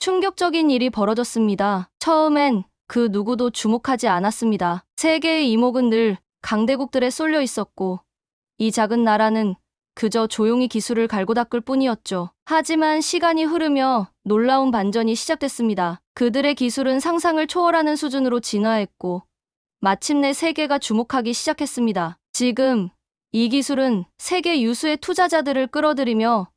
충격적인 일이 벌어졌습니다. 처음엔 그 누구도 주목하지 않았습니다. 세계의 이목은 늘 강대국들에 쏠려 있었고, 이 작은 나라는 그저 조용히 기술을 갈고 닦을 뿐이었죠. 하지만 시간이 흐르며 놀라운 반전이 시작됐습니다. 그들의 기술은 상상을 초월하는 수준으로 진화했고, 마침내 세계가 주목하기 시작했습니다. 지금 이 기술은 세계 유수의 투자자들을 끌어들이며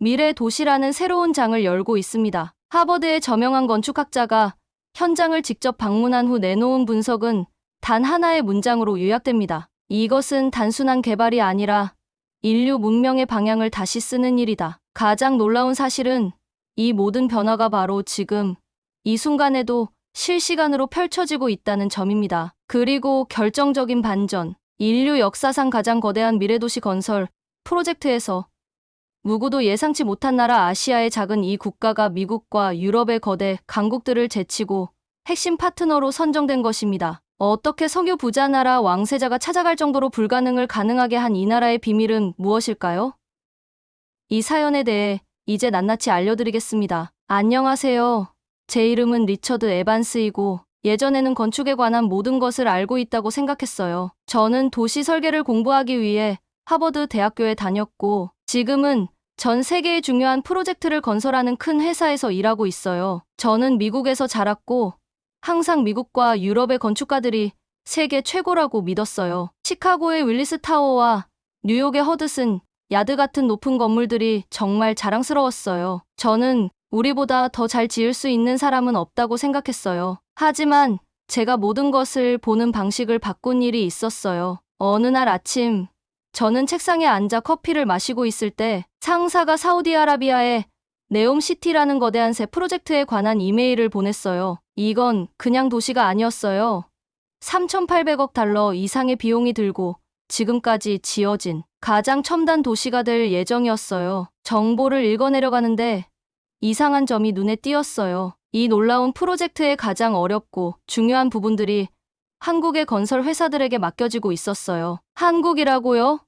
미래 도시라는 새로운 장을 열고 있습니다. 하버드의 저명한 건축학자가 현장을 직접 방문한 후 내놓은 분석은 단 하나의 문장으로 요약됩니다. 이것은 단순한 개발이 아니라 인류 문명의 방향을 다시 쓰는 일이다. 가장 놀라운 사실은 이 모든 변화가 바로 지금, 이 순간에도 실시간으로 펼쳐지고 있다는 점입니다. 그리고 결정적인 반전, 인류 역사상 가장 거대한 미래도시 건설 프로젝트에서 누구도 예상치 못한 나라 아시아의 작은 이 국가가 미국과 유럽의 거대 강국들을 제치고 핵심 파트너로 선정된 것입니다. 어떻게 석유 부자 나라 왕세자가 찾아갈 정도로 불가능을 가능하게 한 이 나라의 비밀은 무엇일까요? 이 사연에 대해 이제 낱낱이 알려드리겠습니다. 안녕하세요. 제 이름은 리처드 에반스이고 예전에는 건축에 관한 모든 것을 알고 있다고 생각했어요. 저는 도시 설계를 공부하기 위해 하버드 대학교에 다녔고 지금은 전 세계의 중요한 프로젝트를 건설하는 큰 회사에서 일하고 있어요. 저는 미국에서 자랐고 항상 미국과 유럽의 건축가들이 세계 최고라고 믿었어요. 시카고의 윌리스 타워와 뉴욕의 허드슨 야드 같은 높은 건물들이 정말 자랑스러웠어요. 저는 우리보다 더 잘 지을 수 있는 사람은 없다고 생각했어요. 하지만 제가 모든 것을 보는 방식을 바꾼 일이 있었어요. 어느 날 아침, 저는 책상에 앉아 커피를 마시고 있을 때 상사가 사우디아라비아의 네옴시티라는 거대한 새 프로젝트에 관한 이메일을 보냈어요. 이건 그냥 도시가 아니었어요. 3,800억 달러 이상의 비용이 들고 지금까지 지어진 가장 첨단 도시가 될 예정이었어요. 정보를 읽어내려가는데 이상한 점이 눈에 띄었어요. 이 놀라운 프로젝트의 가장 어렵고 중요한 부분들이 한국의 건설 회사들에게 맡겨지고 있었어요. 한국이라고요?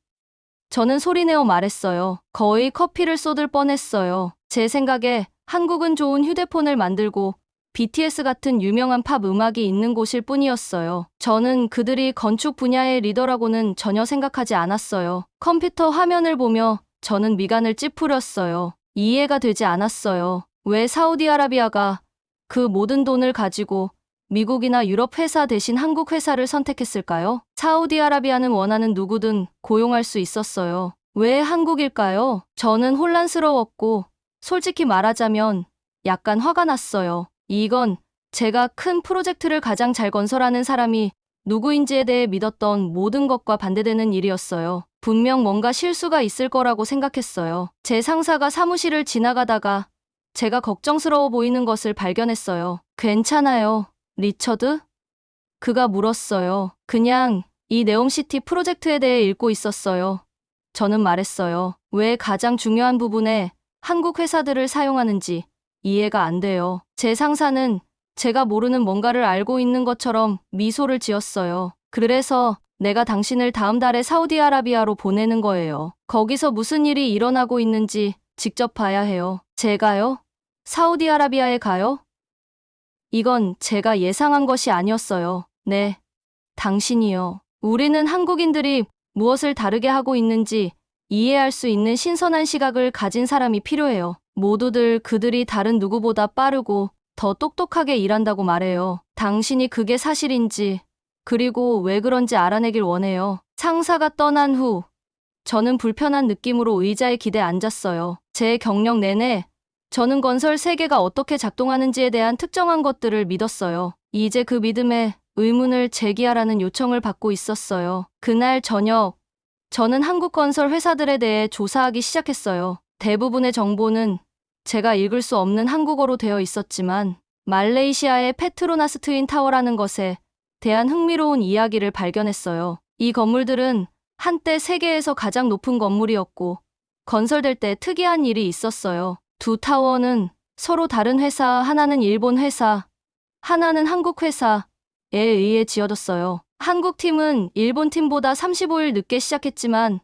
저는 소리내어 말했어요. 거의 커피를 쏟을 뻔했어요. 제 생각에 한국은 좋은 휴대폰을 만들고 BTS 같은 유명한 팝 음악이 있는 곳일 뿐이었어요. 저는 그들이 건축 분야의 리더라고는 전혀 생각하지 않았어요. 컴퓨터 화면을 보며 저는 미간을 찌푸렸어요. 이해가 되지 않았어요. 왜 사우디아라비아가 그 모든 돈을 가지고 미국이나 유럽 회사 대신 한국 회사를 선택했을까요? 사우디아라비아는 원하는 누구든 고용할 수 있었어요. 왜 한국일까요? 저는 혼란스러웠고 솔직히 말하자면 약간 화가 났어요. 이건 제가 큰 프로젝트를 가장 잘 건설하는 사람이 누구인지에 대해 믿었던 모든 것과 반대되는 일이었어요. 분명 뭔가 실수가 있을 거라고 생각했어요. 제 상사가 사무실을 지나가다가 제가 걱정스러워 보이는 것을 발견했어요. 괜찮아요, 리처드? 그가 물었어요. 그냥 이 네옴시티 프로젝트에 대해 읽고 있었어요. 저는 말했어요. 왜 가장 중요한 부분에 한국 회사들을 사용하는지 이해가 안 돼요. 제 상사는 제가 모르는 뭔가를 알고 있는 것처럼 미소를 지었어요. 그래서 내가 당신을 다음 달에 사우디아라비아로 보내는 거예요. 거기서 무슨 일이 일어나고 있는지 직접 봐야 해요. 제가요? 사우디아라비아에 가요? 이건 제가 예상한 것이 아니었어요. 네, 당신이요. 우리는 한국인들이 무엇을 다르게 하고 있는지 이해할 수 있는 신선한 시각을 가진 사람이 필요해요. 모두들 그들이 다른 누구보다 빠르고 더 똑똑하게 일한다고 말해요. 당신이 그게 사실인지, 그리고 왜 그런지 알아내길 원해요. 상사가 떠난 후 저는 불편한 느낌으로 의자에 기대 앉았어요. 제 경력 내내 저는 건설 세계가 어떻게 작동하는지에 대한 특정한 것들을 믿었어요. 이제 그 믿음에 의문을 제기하라는 요청을 받고 있었어요. 그날 저녁, 저는 한국 건설 회사들에 대해 조사하기 시작했어요. 대부분의 정보는 제가 읽을 수 없는 한국어로 되어 있었지만 말레이시아의 페트로나스 트윈 타워라는 것에 대한 흥미로운 이야기를 발견했어요. 이 건물들은 한때 세계에서 가장 높은 건물이었고 건설될 때 특이한 일이 있었어요. 두 타워는 서로 다른 회사, 하나는 일본 회사, 하나는 한국 회사에 의해 지어졌어요. 한국 팀은 일본 팀보다 35일 늦게 시작했지만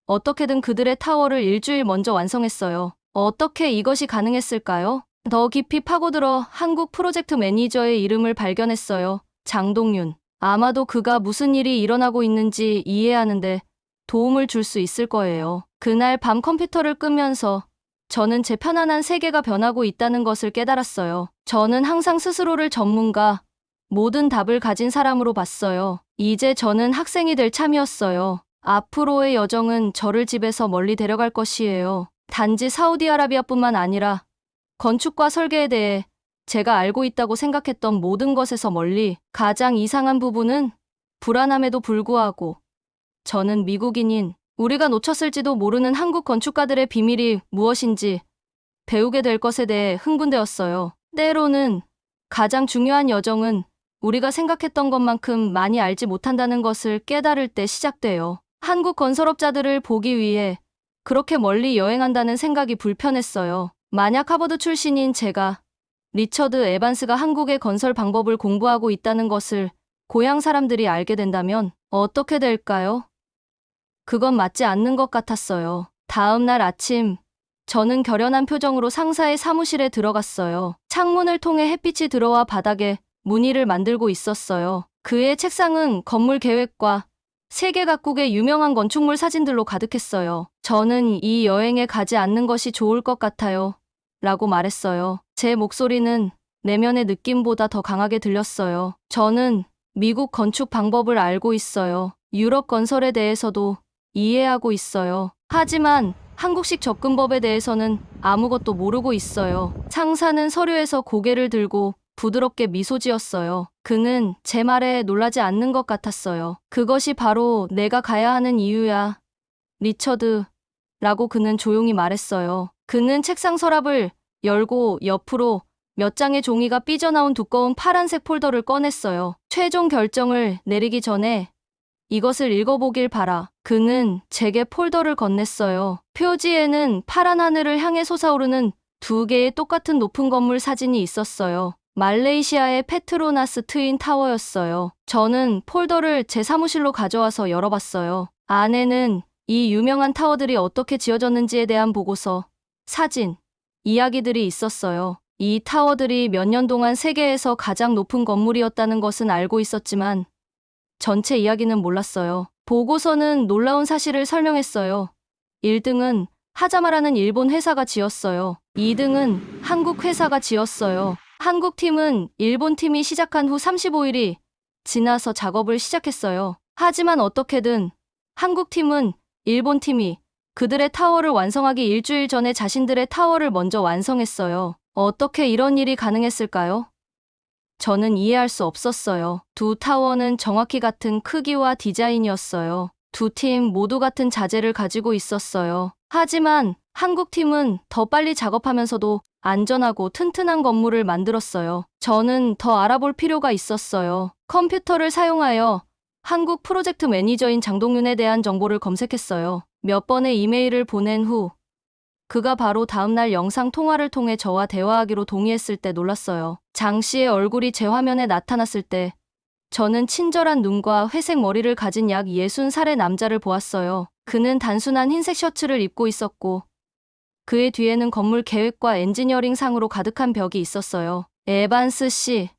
어떻게든 그들의 타워를 일주일 먼저 완성했어요. 어떻게 이것이 가능했을까요? 더 깊이 파고들어 한국 프로젝트 매니저의 이름을 발견했어요. 장동윤. 아마도 그가 무슨 일이 일어나고 있는지 이해하는데 도움을 줄 수 있을 거예요. 그날 밤 컴퓨터를 끄면서 저는 제 편안한 세계가 변하고 있다는 것을 깨달았어요. 저는 항상 스스로를 전문가, 모든 답을 가진 사람으로 봤어요. 이제 저는 학생이 될 참이었어요. 앞으로의 여정은 저를 집에서 멀리 데려갈 것이에요. 단지 사우디아라비아뿐만 아니라 건축과 설계에 대해 제가 알고 있다고 생각했던 모든 것에서 멀리. 가장 이상한 부분은 불안함에도 불구하고 저는 미국인인 우리가 놓쳤을지도 모르는 한국 건축가들의 비밀이 무엇인지 배우게 될 것에 대해 흥분되었어요. 때로는 가장 중요한 여정은 우리가 생각했던 것만큼 많이 알지 못한다는 것을 깨달을 때 시작돼요. 한국 건설업자들을 보기 위해 그렇게 멀리 여행한다는 생각이 불편했어요. 만약 하버드 출신인 제가 리처드 에반스가 한국의 건설 방법을 공부하고 있다는 것을 고향 사람들이 알게 된다면 어떻게 될까요? 그건 맞지 않는 것 같았어요. 다음 날 아침, 저는 결연한 표정으로 상사의 사무실에 들어갔어요. 창문을 통해 햇빛이 들어와 바닥에 무늬를 만들고 있었어요. 그의 책상은 건물 계획과 세계 각국의 유명한 건축물 사진들로 가득했어요. 저는 이 여행에 가지 않는 것이 좋을 것 같아요. 라고 말했어요. 제 목소리는 내면의 느낌보다 더 강하게 들렸어요. 저는 미국 건축 방법을 알고 있어요. 유럽 건설에 대해서도 이해하고 있어요. 하지만 한국식 접근법에 대해서는 아무것도 모르고 있어요. 상사는 서류에서 고개를 들고 부드럽게 미소 지었어요. 그는 제 말에 놀라지 않는 것 같았어요. 그것이 바로 내가 가야 하는 이유야, 리처드. 라고 그는 조용히 말했어요. 그는 책상 서랍을 열고 옆으로 몇 장의 종이가 삐져나온 두꺼운 파란색 폴더를 꺼냈어요. 최종 결정을 내리기 전에 이것을 읽어보길 바라. 그는 제게 폴더를 건넸어요. 표지에는 파란 하늘을 향해 솟아오르는 두 개의 똑같은 높은 건물 사진이 있었어요. 말레이시아의 페트로나스 트윈 타워였어요. 저는 폴더를 제 사무실로 가져와서 열어봤어요. 안에는 이 유명한 타워들이 어떻게 지어졌는지에 대한 보고서, 사진, 이야기들이 있었어요. 이 타워들이 몇 년 동안 세계에서 가장 높은 건물이었다는 것은 알고 있었지만 전체 이야기는 몰랐어요. 보고서는 놀라운 사실을 설명했어요. 1등은 하자마라는 일본 회사가 지었어요. 2등은 한국 회사가 지었어요. 한국 팀은 일본 팀이 시작한 후 35일이 지나서 작업을 시작했어요. 하지만 어떻게든 한국 팀은 일본 팀이 그들의 타워를 완성하기 일주일 전에 자신들의 타워를 먼저 완성했어요. 어떻게 이런 일이 가능했을까요? 저는 이해할 수 없었어요. 두 타워는 정확히 같은 크기와 디자인이었어요. 두 팀 모두 같은 자재를 가지고 있었어요. 하지만 한국 팀은 더 빨리 작업하면서도 안전하고 튼튼한 건물을 만들었어요. 저는 더 알아볼 필요가 있었어요. 컴퓨터를 사용하여 한국 프로젝트 매니저인 장동윤에 대한 정보를 검색했어요. 몇 번의 이메일을 보낸 후 그가 바로 다음날 영상 통화를 통해 저와 대화하기로 동의했을 때 놀랐어요. 장 씨의 얼굴이 제 화면에 나타났을 때 저는 친절한 눈과 회색 머리를 가진 약 60살의 남자를 보았어요. 그는 단순한 흰색 셔츠를 입고 있었고 그의 뒤에는 건물 계획과 엔지니어링 상으로 가득한 벽이 있었어요. 에반스 씨.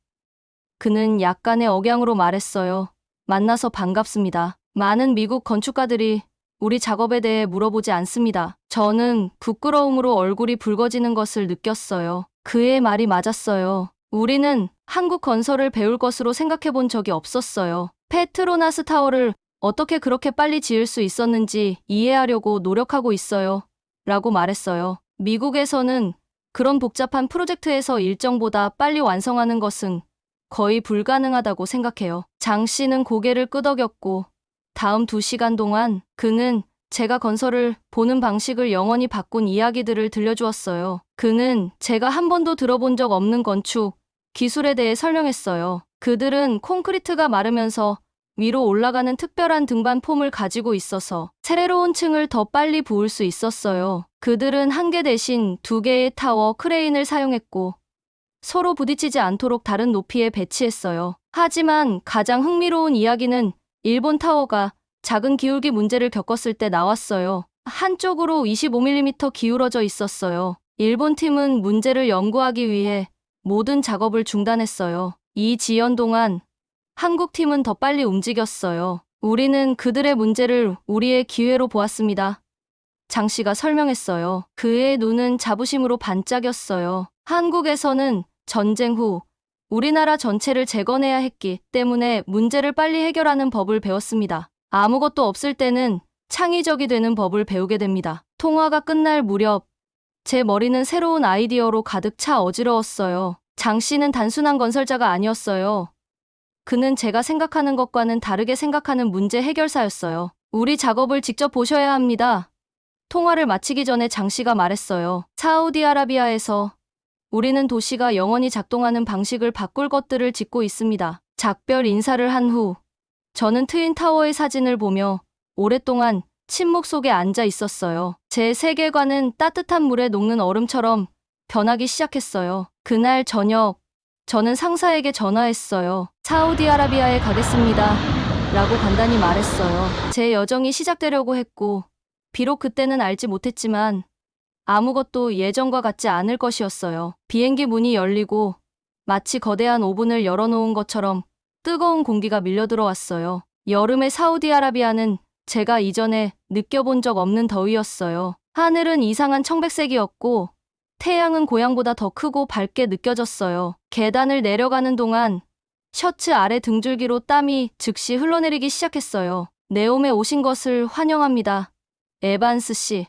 그는 약간의 억양으로 말했어요. 만나서 반갑습니다. 많은 미국 건축가들이 우리 작업에 대해 물어보지 않습니다. 저는 부끄러움으로 얼굴이 붉어지는 것을 느꼈어요. 그의 말이 맞았어요. 우리는 한국 건설을 배울 것으로 생각해 본 적이 없었어요. 페트로나스 타워를 어떻게 그렇게 빨리 지을 수 있었는지 이해하려고 노력하고 있어요. 라고 말했어요. 미국에서는 그런 복잡한 프로젝트에서 일정보다 빨리 완성하는 것은 거의 불가능하다고 생각해요. 장 씨는 고개를 끄덕였고 다음 2시간 동안 그는 제가 건설을 보는 방식을 영원히 바꾼 이야기들을 들려주었어요. 그는 제가 한 번도 들어본 적 없는 건축 기술에 대해 설명했어요. 그들은 콘크리트가 마르면서 위로 올라가는 특별한 등반 폼을 가지고 있어서 새로운 층을 더 빨리 부을 수 있었어요. 그들은 한 개 대신 2개의 타워 크레인을 사용했고 서로 부딪히지 않도록 다른 높이에 배치했어요. 하지만 가장 흥미로운 이야기는 일본 타워가 작은 기울기 문제를 겪었을 때 나왔어요. 한쪽으로 25mm 기울어져 있었어요. 일본 팀은 문제를 연구하기 위해 모든 작업을 중단했어요. 이 지연 동안 한국 팀은 더 빨리 움직였어요. 우리는 그들의 문제를 우리의 기회로 보았습니다. 장 씨가 설명했어요. 그의 눈은 자부심으로 반짝였어요. 한국에서는 전쟁 후 우리나라 전체를 재건해야 했기 때문에 문제를 빨리 해결하는 법을 배웠습니다. 아무것도 없을 때는 창의적이 되는 법을 배우게 됩니다. 통화가 끝날 무렵 제 머리는 새로운 아이디어로 가득 차 어지러웠어요. 장 씨는 단순한 건설자가 아니었어요. 그는 제가 생각하는 것과는 다르게 생각하는 문제 해결사였어요. 우리 작업을 직접 보셔야 합니다. 통화를 마치기 전에 장 씨가 말했어요. 사우디아라비아에서 우리는 도시가 영원히 작동하는 방식을 바꿀 것들을 짓고 있습니다. 작별 인사를 한 후 저는 트윈타워의 사진을 보며 오랫동안 침묵 속에 앉아 있었어요. 제 세계관은 따뜻한 물에 녹는 얼음처럼 변하기 시작했어요. 그날 저녁 저는 상사에게 전화했어요. 사우디아라비아에 가겠습니다. 라고 간단히 말했어요. 제 여정이 시작되려고 했고 비록 그때는 알지 못했지만 아무것도 예전과 같지 않을 것이었어요. 비행기 문이 열리고 마치 거대한 오븐을 열어놓은 것처럼 뜨거운 공기가 밀려들어왔어요. 여름의 사우디아라비아는 제가 이전에 느껴본 적 없는 더위였어요. 하늘은 이상한 청백색이었고 태양은 고향보다 더 크고 밝게 느껴졌어요. 계단을 내려가는 동안 셔츠 아래 등줄기로 땀이 즉시 흘러내리기 시작했어요. 네옴에 오신 것을 환영합니다. 에반스 씨.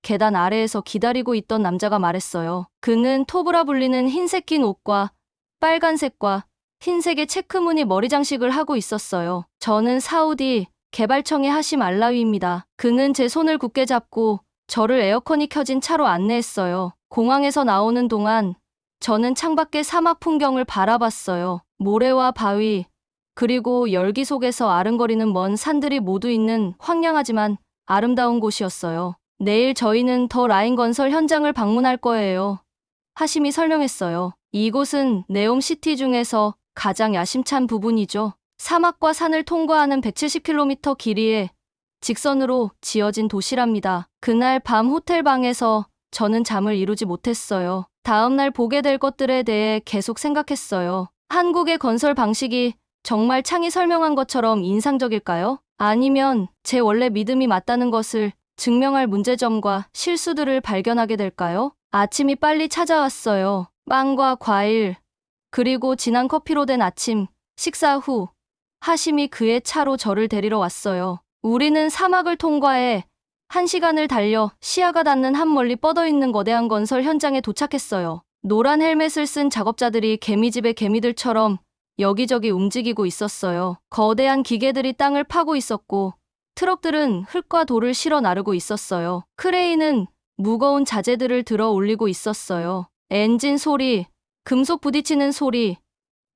계단 아래에서 기다리고 있던 남자가 말했어요. 그는 토브라 불리는 흰색 긴 옷과 빨간색과 흰색의 체크무늬 머리 장식을 하고 있었어요. 저는 사우디 개발청의 하심 알라위입니다. 그는 제 손을 굳게 잡고 저를 에어컨이 켜진 차로 안내했어요. 공항에서 나오는 동안 저는 창밖의 사막 풍경을 바라봤어요. 모래와 바위, 그리고 열기 속에서 아른거리는 먼 산들이 모두 있는 황량하지만 아름다운 곳이었어요. 내일 저희는 더 라인 건설 현장을 방문할 거예요. 하심이 설명했어요. 이곳은 네옴시티 중에서 가장 야심찬 부분이죠. 사막과 산을 통과하는 170km 길이의 직선으로 지어진 도시랍니다. 그날 밤 호텔 방에서 저는 잠을 이루지 못했어요. 다음날 보게 될 것들에 대해 계속 생각했어요. 한국의 건설 방식이 정말 창이 설명한 것처럼 인상적일까요? 아니면 제 원래 믿음이 맞다는 것을 증명할 문제점과 실수들을 발견하게 될까요? 아침이 빨리 찾아왔어요. 빵과 과일, 그리고 진한 커피로 된 아침, 식사 후 하심이 그의 차로 저를 데리러 왔어요. 우리는 사막을 통과해 1시간을 달려 시야가 닿는 한 멀리 뻗어있는 거대한 건설 현장에 도착했어요. 노란 헬멧을 쓴 작업자들이 개미집의 개미들처럼 여기저기 움직이고 있었어요. 거대한 기계들이 땅을 파고 있었고 트럭들은 흙과 돌을 실어 나르고 있었어요. 크레인은 무거운 자재들을 들어 올리고 있었어요. 엔진 소리, 금속 부딪히는 소리,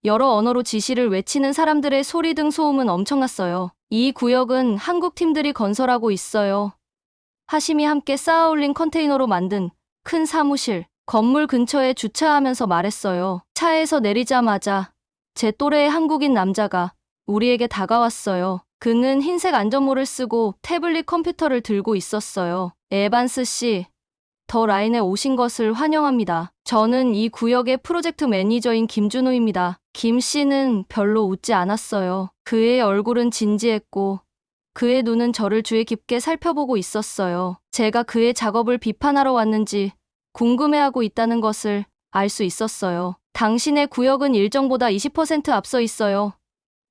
여러 언어로 지시를 외치는 사람들의 소리 등 소음은 엄청났어요. 이 구역은 한국 팀들이 건설하고 있어요. 하심이 함께 쌓아 올린 컨테이너로 만든 큰 사무실, 건물 근처에 주차하면서 말했어요. 차에서 내리자마자 제 또래의 한국인 남자가 우리에게 다가왔어요. 그는 흰색 안전모를 쓰고 태블릿 컴퓨터를 들고 있었어요. 에반스 씨, 더 라인에 오신 것을 환영합니다. 저는 이 구역의 프로젝트 매니저인 김준호입니다. 김 씨는 별로 웃지 않았어요. 그의 얼굴은 진지했고 그의 눈은 저를 주의 깊게 살펴보고 있었어요. 제가 그의 작업을 비판하러 왔는지 궁금해하고 있다는 것을 알 수 있었어요. 당신의 구역은 일정보다 20% 앞서 있어요.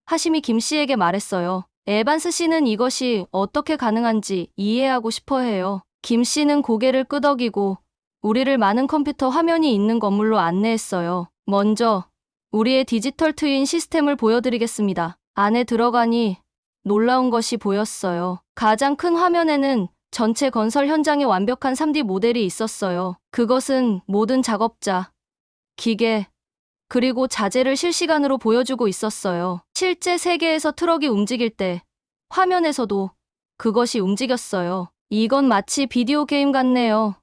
하심이 김 씨에게 말했어요. 에반스 씨는 이것이 어떻게 가능한지 이해하고 싶어 해요. 김 씨는 고개를 끄덕이고 우리를 많은 컴퓨터 화면이 있는 건물로 안내했어요. 먼저 우리의 디지털 트윈 시스템을 보여드리겠습니다. 안에 들어가니 놀라운 것이 보였어요. 가장 큰 화면에는 전체 건설 현장의 완벽한 3D 모델이 있었어요. 그것은 모든 작업자, 기계, 그리고 자재를 실시간으로 보여주고 있었어요. 실제 세계에서 트럭이 움직일 때 화면에서도 그것이 움직였어요. 이건 마치 비디오 게임 같네요.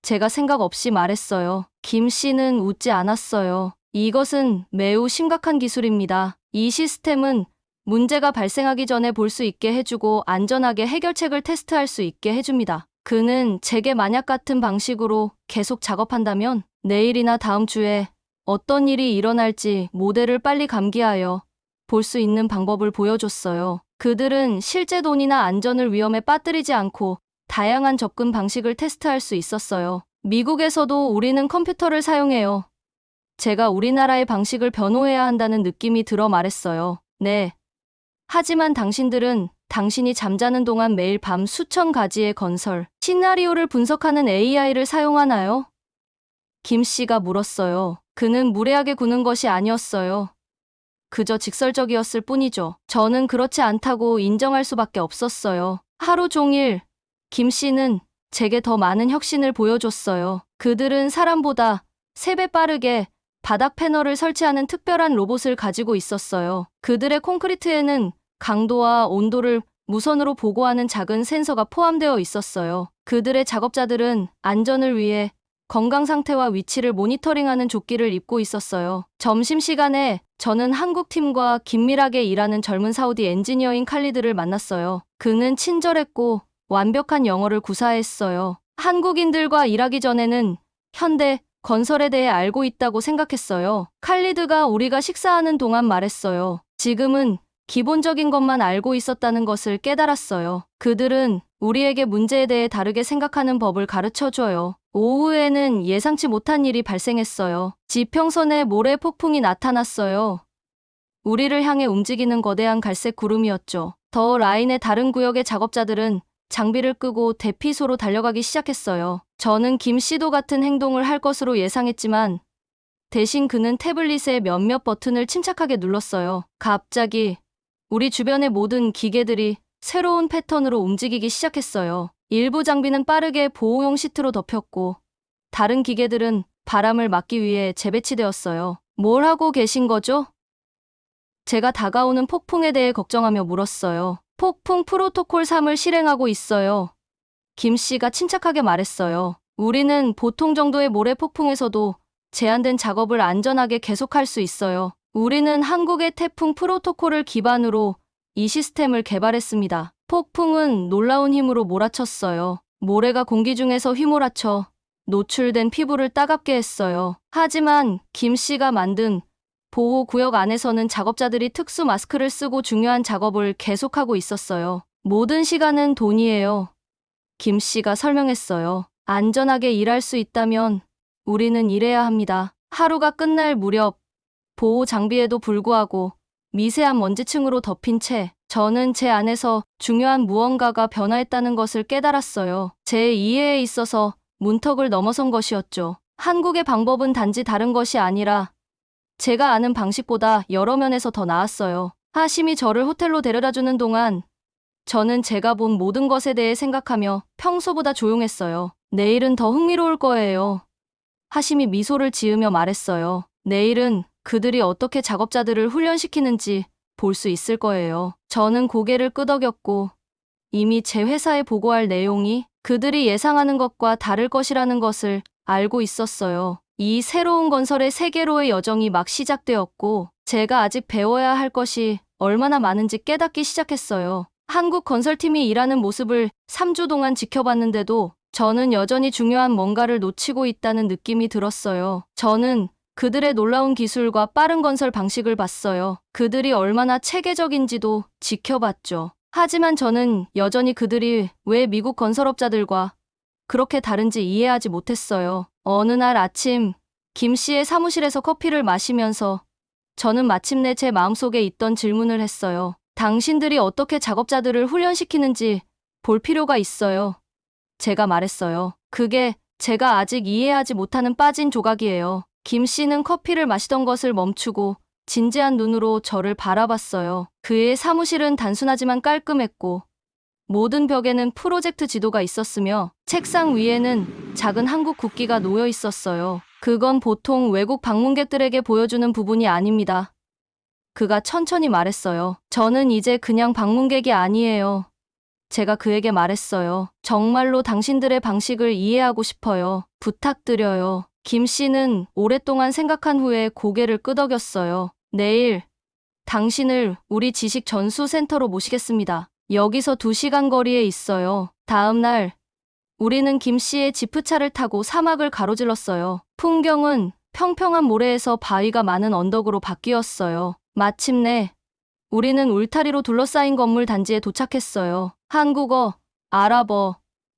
제가 생각 없이 말했어요. 김 씨는 웃지 않았어요. 이것은 매우 심각한 기술입니다. 이 시스템은 문제가 발생하기 전에 볼 수 있게 해주고 안전하게 해결책을 테스트할 수 있게 해줍니다. 그는 제게 만약 같은 방식으로 계속 작업한다면 내일이나 다음 주에 어떤 일이 일어날지 모델을 빨리 감기하여 볼 수 있는 방법을 보여줬어요. 그들은 실제 돈이나 안전을 위험에 빠뜨리지 않고 다양한 접근 방식을 테스트할 수 있었어요. 미국에서도 우리는 컴퓨터를 사용해요. 제가 우리나라의 방식을 변호해야 한다는 느낌이 들어 말했어요. 네. 하지만 당신들은 당신이 잠자는 동안 매일 밤 수천 가지의 건설, 시나리오를 분석하는 AI를 사용하나요? 김 씨가 물었어요. 그는 무례하게 구는 것이 아니었어요. 그저 직설적이었을 뿐이죠. 저는 그렇지 않다고 인정할 수밖에 없었어요. 하루 종일 김 씨는 제게 더 많은 혁신을 보여줬어요. 그들은 사람보다 3배 빠르게 바닥 패널을 설치하는 특별한 로봇을 가지고 있었어요. 그들의 콘크리트에는 강도와 온도를 무선으로 보고하는 작은 센서가 포함되어 있었어요. 그들의 작업자들은 안전을 위해 건강 상태와 위치를 모니터링하는 조끼를 입고 있었어요. 점심시간에 저는 한국 팀과 긴밀하게 일하는 젊은 사우디 엔지니어인 칼리드를 만났어요. 그는 친절했고 완벽한 영어를 구사했어요. 한국인들과 일하기 전에는 현대 건설에 대해 알고 있다고 생각했어요. 칼리드가 우리가 식사하는 동안 말했어요. 지금은 기본적인 것만 알고 있었다는 것을 깨달았어요. 그들은 우리에게 문제에 대해 다르게 생각하는 법을 가르쳐줘요. 오후에는 예상치 못한 일이 발생했어요. 지평선에 모래 폭풍이 나타났어요. 우리를 향해 움직이는 거대한 갈색 구름이었죠. 더 라인의 다른 구역의 작업자들은 장비를 끄고 대피소로 달려가기 시작했어요. 저는 김 씨도 같은 행동을 할 것으로 예상했지만 대신 그는 태블릿의 몇몇 버튼을 침착하게 눌렀어요. 갑자기 우리 주변의 모든 기계들이 새로운 패턴으로 움직이기 시작했어요. 일부 장비는 빠르게 보호용 시트로 덮였고 다른 기계들은 바람을 막기 위해 재배치되었어요. 뭘 하고 계신 거죠? 제가 다가오는 폭풍에 대해 걱정하며 물었어요. 폭풍 프로토콜 3을 실행하고 있어요. 김 씨가 침착하게 말했어요. 우리는 보통 정도의 모래 폭풍에서도 제한된 작업을 안전하게 계속할 수 있어요. 우리는 한국의 태풍 프로토콜을 기반으로 이 시스템을 개발했습니다. 폭풍은 놀라운 힘으로 몰아쳤어요. 모래가 공기 중에서 휘몰아쳐 노출된 피부를 따갑게 했어요. 하지만 김 씨가 만든 보호구역 안에서는 작업자들이 특수 마스크를 쓰고 중요한 작업을 계속하고 있었어요. 모든 시간은 돈이에요. 김 씨가 설명했어요. 안전하게 일할 수 있다면 우리는 일해야 합니다. 하루가 끝날 무렵 보호 장비에도 불구하고 미세한 먼지층으로 덮인 채 저는 제 안에서 중요한 무언가가 변화했다는 것을 깨달았어요. 제 이해에 있어서 문턱을 넘어선 것이었죠. 한국의 방법은 단지 다른 것이 아니라 제가 아는 방식보다 여러 면에서 더 나았어요. 하심이 저를 호텔로 데려다주는 동안 저는 제가 본 모든 것에 대해 생각하며 평소보다 조용했어요. 내일은 더 흥미로울 거예요. 하심이 미소를 지으며 말했어요. 내일은 그들이 어떻게 작업자들을 훈련시키는지 볼 수 있을 거예요. 저는 고개를 끄덕였고 이미 제 회사에 보고할 내용이 그들이 예상하는 것과 다를 것이라는 것을 알고 있었어요. 이 새로운 건설의 세계로의 여정이 막 시작되었고 제가 아직 배워야 할 것이 얼마나 많은지 깨닫기 시작했어요. 한국 건설팀이 일하는 모습을 3주 동안 지켜봤는데도 저는 여전히 중요한 뭔가를 놓치고 있다는 느낌이 들었어요. 저는 그들의 놀라운 기술과 빠른 건설 방식을 봤어요. 그들이 얼마나 체계적인지도 지켜봤죠. 하지만 저는 여전히 그들이 왜 미국 건설업자들과 그렇게 다른지 이해하지 못했어요. 어느 날 아침 김 씨의 사무실에서 커피를 마시면서 저는 마침내 제 마음속에 있던 질문을 했어요. 당신들이 어떻게 작업자들을 훈련시키는지 볼 필요가 있어요. 제가 말했어요. 그게 제가 아직 이해하지 못하는 빠진 조각이에요. 김 씨는 커피를 마시던 것을 멈추고 진지한 눈으로 저를 바라봤어요. 그의 사무실은 단순하지만 깔끔했고 모든 벽에는 프로젝트 지도가 있었으며 책상 위에는 작은 한국 국기가 놓여 있었어요. 그건 보통 외국 방문객들에게 보여주는 부분이 아닙니다. 그가 천천히 말했어요. 저는 이제 그냥 방문객이 아니에요. 제가 그에게 말했어요. 정말로 당신들의 방식을 이해하고 싶어요. 부탁드려요. 김 씨는 오랫동안 생각한 후에 고개를 끄덕였어요. 내일 당신을 우리 지식 전수 센터로 모시겠습니다. 여기서 2시간 거리에 있어요. 다음 날 우리는 김 씨의 지프차를 타고 사막을 가로질렀어요. 풍경은 평평한 모래에서 바위가 많은 언덕으로 바뀌었어요. 마침내 우리는 울타리로 둘러싸인 건물 단지에 도착했어요. 한국어, 아랍어,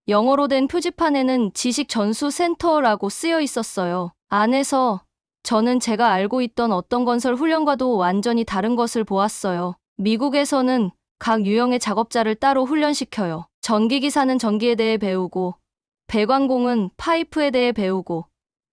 영어로 된 표지판에는 지식 전수 센터라고 쓰여 있었어요. 안에서 저는 제가 알고 있던 어떤 건설 훈련과도 완전히 다른 것을 보았어요. 미국에서는 각 유형의 작업자를 따로 훈련시켜요. 전기기사는 전기에 대해 배우고, 배관공은 파이프에 대해 배우고,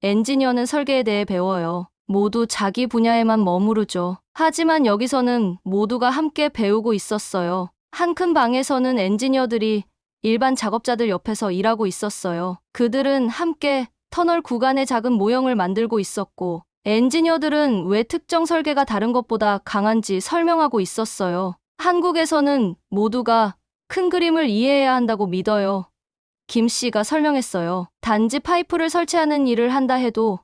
엔지니어는 설계에 대해 배워요. 모두 자기 분야에만 머무르죠. 하지만 여기서는 모두가 함께 배우고 있었어요. 한 큰 방에서는 엔지니어들이 일반 작업자들 옆에서 일하고 있었어요. 그들은 함께 터널 구간의 작은 모형을 만들고 있었고, 엔지니어들은 왜 특정 설계가 다른 것보다 강한지 설명하고 있었어요. 한국에서는 모두가 큰 그림을 이해해야 한다고 믿어요. 김 씨가 설명했어요. 단지 파이프를 설치하는 일을 한다 해도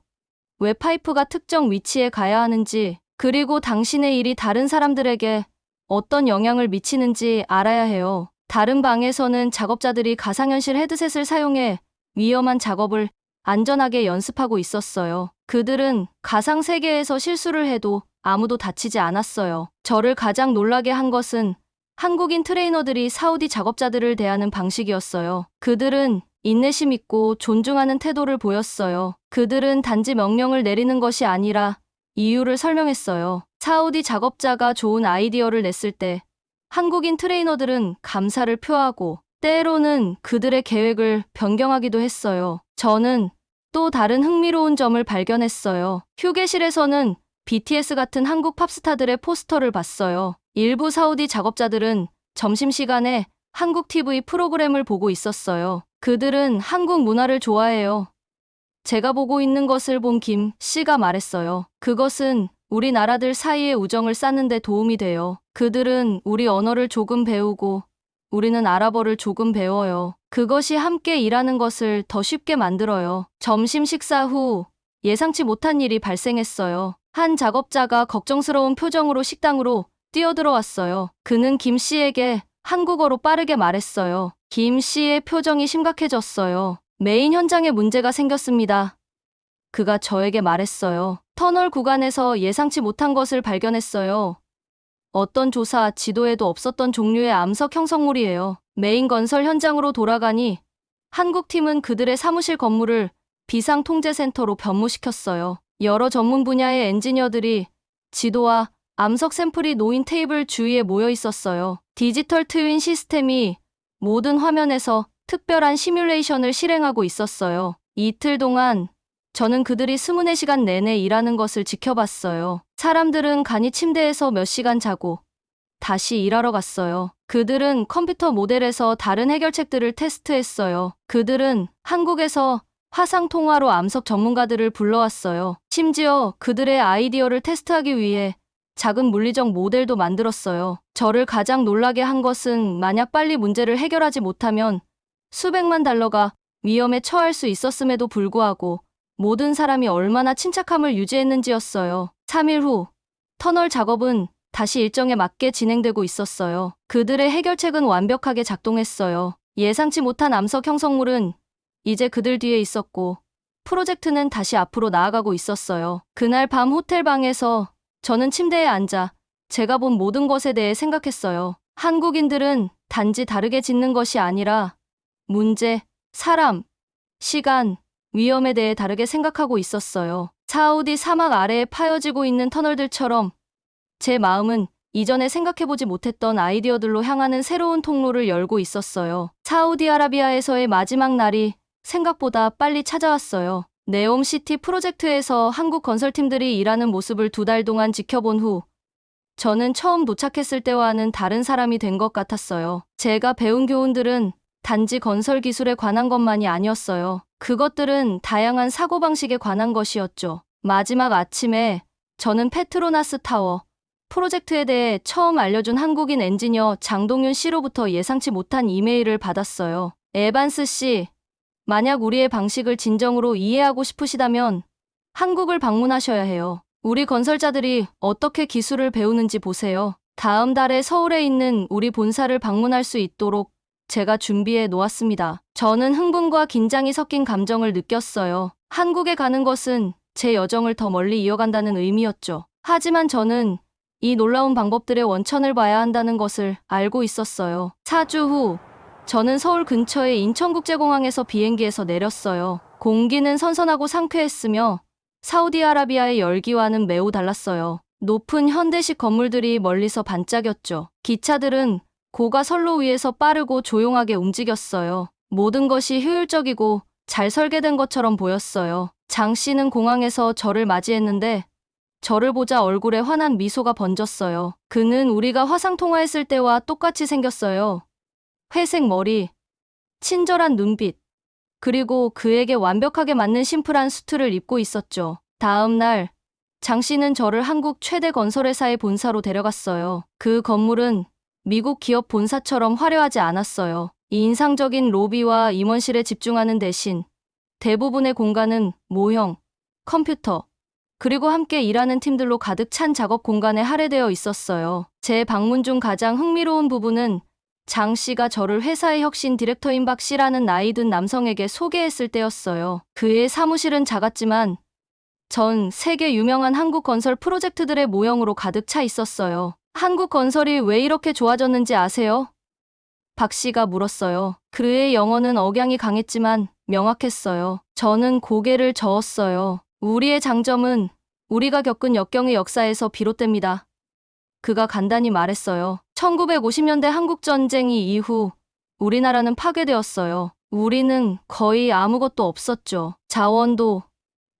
왜 파이프가 특정 위치에 가야 하는지, 그리고 당신의 일이 다른 사람들에게 어떤 영향을 미치는지 알아야 해요. 다른 방에서는 작업자들이 가상현실 헤드셋을 사용해 위험한 작업을 안전하게 연습하고 있었어요. 그들은 가상 세계에서 실수를 해도 아무도 다치지 않았어요. 저를 가장 놀라게 한 것은 한국인 트레이너들이 사우디 작업자들을 대하는 방식이었어요. 그들은 인내심 있고 존중하는 태도를 보였어요. 그들은 단지 명령을 내리는 것이 아니라 이유를 설명했어요. 사우디 작업자가 좋은 아이디어를 냈을 때 한국인 트레이너들은 감사를 표하고 때로는 그들의 계획을 변경하기도 했어요. 저는 또 다른 흥미로운 점을 발견했어요. 휴게실에서는 BTS 같은 한국 팝스타들의 포스터를 봤어요. 일부 사우디 작업자들은 점심시간에 한국 TV 프로그램을 보고 있었어요. 그들은 한국 문화를 좋아해요. 제가 보고 있는 것을 본 김 씨가 말했어요. 그것은 우리나라들 사이의 우정을 쌓는 데 도움이 돼요. 그들은 우리 언어를 조금 배우고 우리는 아랍어를 조금 배워요. 그것이 함께 일하는 것을 더 쉽게 만들어요. 점심 식사 후 예상치 못한 일이 발생했어요. 한 작업자가 걱정스러운 표정으로 식당으로 뛰어들어왔어요. 그는 김 씨에게 한국어로 빠르게 말했어요. 김 씨의 표정이 심각해졌어요. 메인 현장에 문제가 생겼습니다. 그가 저에게 말했어요. 터널 구간에서 예상치 못한 것을 발견했어요. 어떤 조사 지도에도 없었던 종류의 암석 형성물이에요. 메인 건설 현장으로 돌아가니 한국 팀은 그들의 사무실 건물을 비상통제센터로 변모시켰어요. 여러 전문 분야의 엔지니어들이 지도와 암석 샘플이 놓인 테이블 주위에 모여 있었어요. 디지털 트윈 시스템이 모든 화면에서 특별한 시뮬레이션을 실행하고 있었어요. 이틀 동안 저는 그들이 24시간 내내 일하는 것을 지켜봤어요. 사람들은 간이 침대에서 몇 시간 자고 다시 일하러 갔어요. 그들은 컴퓨터 모델에서 다른 해결책들을 테스트했어요. 그들은 한국에서 화상 통화로 암석 전문가들을 불러왔어요. 심지어 그들의 아이디어를 테스트하기 위해 작은 물리적 모델도 만들었어요. 저를 가장 놀라게 한 것은 만약 빨리 문제를 해결하지 못하면 수백만 달러가 위험에 처할 수 있었음에도 불구하고 모든 사람이 얼마나 침착함을 유지했는지였어요. 3일 후 터널 작업은 다시 일정에 맞게 진행되고 있었어요. 그들의 해결책은 완벽하게 작동했어요. 예상치 못한 암석 형성물은 이제 그들 뒤에 있었고 프로젝트는 다시 앞으로 나아가고 있었어요. 그날 밤 호텔 방에서 저는 침대에 앉아 제가 본 모든 것에 대해 생각했어요. 한국인들은 단지 다르게 짓는 것이 아니라 문제, 사람, 시간, 위험에 대해 다르게 생각하고 있었어요. 사우디 사막 아래에 파여지고 있는 터널들처럼 제 마음은 이전에 생각해보지 못했던 아이디어들로 향하는 새로운 통로를 열고 있었어요. 사우디아라비아에서의 마지막 날이 생각보다 빨리 찾아왔어요. 네옴시티 프로젝트에서 한국 건설팀들이 일하는 모습을 2달 동안 지켜본 후 저는 처음 도착했을 때와는 다른 사람이 된 것 같았어요. 제가 배운 교훈들은 단지 건설 기술에 관한 것만이 아니었어요. 그것들은 다양한 사고방식에 관한 것이었죠. 마지막 아침에 저는 페트로나스 타워 프로젝트에 대해 처음 알려준 한국인 엔지니어 장동윤 씨로부터 예상치 못한 이메일을 받았어요. 에반스 씨, 만약 우리의 방식을 진정으로 이해하고 싶으시다면 한국을 방문하셔야 해요. 우리 건설자들이 어떻게 기술을 배우는지 보세요. 다음 달에 서울에 있는 우리 본사를 방문할 수 있도록 제가 준비해 놓았습니다. 저는 흥분과 긴장이 섞인 감정을 느꼈어요. 한국에 가는 것은 제 여정을 더 멀리 이어간다는 의미였죠. 하지만 저는 이 놀라운 방법들의 원천을 봐야 한다는 것을 알고 있었어요. 4주 후, 저는 서울 근처의 인천국제공항에서 비행기에서 내렸어요. 공기는 선선하고 상쾌했으며 사우디아라비아의 열기와는 매우 달랐어요. 높은 현대식 건물들이 멀리서 반짝였죠. 기차들은 고가 선로 위에서 빠르고 조용하게 움직였어요. 모든 것이 효율적이고 잘 설계된 것처럼 보였어요. 장 씨는 공항에서 저를 맞이했는데 저를 보자 얼굴에 환한 미소가 번졌어요. 그는 우리가 화상통화했을 때와 똑같이 생겼어요. 회색 머리, 친절한 눈빛, 그리고 그에게 완벽하게 맞는 심플한 수트를 입고 있었죠. 다음 날, 장 씨는 저를 한국 최대 건설회사의 본사로 데려갔어요. 그 건물은 미국 기업 본사처럼 화려하지 않았어요. 이 인상적인 로비와 임원실에 집중하는 대신 대부분의 공간은 모형, 컴퓨터, 그리고 함께 일하는 팀들로 가득 찬 작업 공간에 할애되어 있었어요. 제 방문 중 가장 흥미로운 부분은 장 씨가 저를 회사의 혁신 디렉터인 박 씨라는 나이 든 남성에게 소개했을 때였어요. 그의 사무실은 작았지만 전 세계 유명한 한국 건설 프로젝트들의 모형으로 가득 차 있었어요. 한국 건설이 왜 이렇게 좋아졌는지 아세요? 박 씨가 물었어요. 그의 영어는 억양이 강했지만 명확했어요. 저는 고개를 저었어요. 우리의 장점은 우리가 겪은 역경의 역사에서 비롯됩니다. 그가 간단히 말했어요. 1950년대 한국전쟁이 이후 우리나라는 파괴되었어요. 우리는 거의 아무것도 없었죠. 자원도,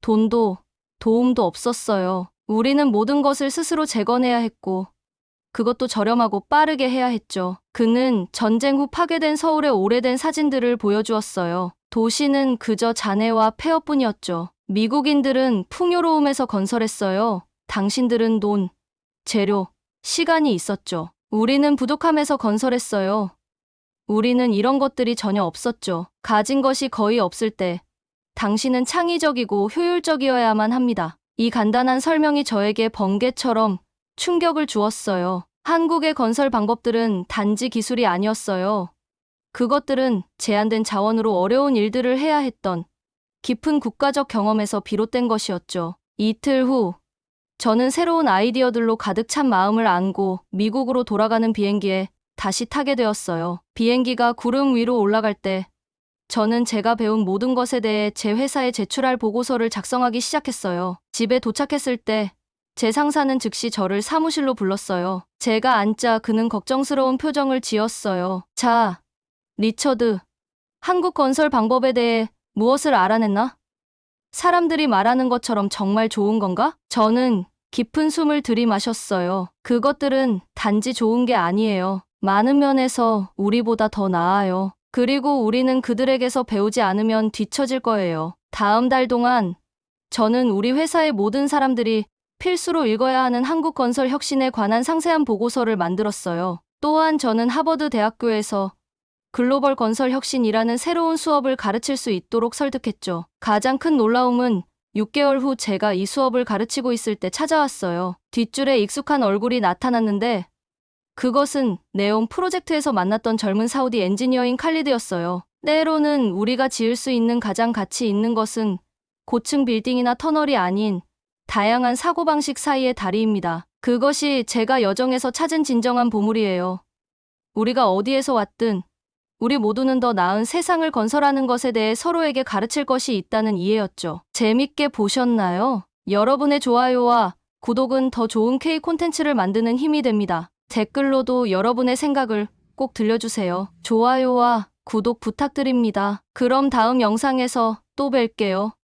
돈도, 도움도 없었어요. 우리는 모든 것을 스스로 재건해야 했고, 그것도 저렴하고 빠르게 해야 했죠. 그는 전쟁 후 파괴된 서울의 오래된 사진들을 보여주었어요. 도시는 그저 잔해와 폐허뿐이었죠. 미국인들은 풍요로움에서 건설했어요. 당신들은 돈, 재료, 시간이 있었죠. 우리는 부족함에서 건설했어요. 우리는 이런 것들이 전혀 없었죠. 가진 것이 거의 없을 때 당신은 창의적이고 효율적이어야만 합니다. 이 간단한 설명이 저에게 번개처럼 충격을 주었어요. 한국의 건설 방법들은 단지 기술이 아니었어요. 그것들은 제한된 자원으로 어려운 일들을 해야 했던 깊은 국가적 경험에서 비롯된 것이었죠. 이틀 후, 저는 새로운 아이디어들로 가득 찬 마음을 안고 미국으로 돌아가는 비행기에 다시 타게 되었어요. 비행기가 구름 위로 올라갈 때 저는 제가 배운 모든 것에 대해 제 회사에 제출할 보고서를 작성하기 시작했어요. 집에 도착했을 때 제 상사는 즉시 저를 사무실로 불렀어요. 제가 앉자 그는 걱정스러운 표정을 지었어요. 자, 리처드, 한국 건설 방법에 대해 무엇을 알아냈나? 사람들이 말하는 것처럼 정말 좋은 건가? 저는 깊은 숨을 들이마셨어요. 그것들은 단지 좋은 게 아니에요. 많은 면에서 우리보다 더 나아요. 그리고 우리는 그들에게서 배우지 않으면 뒤처질 거예요. 다음 달 동안 저는 우리 회사의 모든 사람들이 필수로 읽어야 하는 한국 건설 혁신에 관한 상세한 보고서를 만들었어요. 또한 저는 하버드 대학교에서 글로벌 건설 혁신이라는 새로운 수업을 가르칠 수 있도록 설득했죠. 가장 큰 놀라움은 6개월 후 제가 이 수업을 가르치고 있을 때 찾아왔어요. 뒷줄에 익숙한 얼굴이 나타났는데 그것은 네온 프로젝트에서 만났던 젊은 사우디 엔지니어인 칼리드였어요. 때로는 우리가 지을 수 있는 가장 가치 있는 것은 고층 빌딩이나 터널이 아닌 다양한 사고방식 사이의 다리입니다. 그것이 제가 여정에서 찾은 진정한 보물이에요. 우리가 어디에서 왔든 우리 모두는 더 나은 세상을 건설하는 것에 대해 서로에게 가르칠 것이 있다는 이해였죠. 재밌게 보셨나요? 여러분의 좋아요와 구독은 더 좋은 K 콘텐츠를 만드는 힘이 됩니다. 댓글로도 여러분의 생각을 꼭 들려주세요. 좋아요와 구독 부탁드립니다. 그럼 다음 영상에서 또 뵐게요.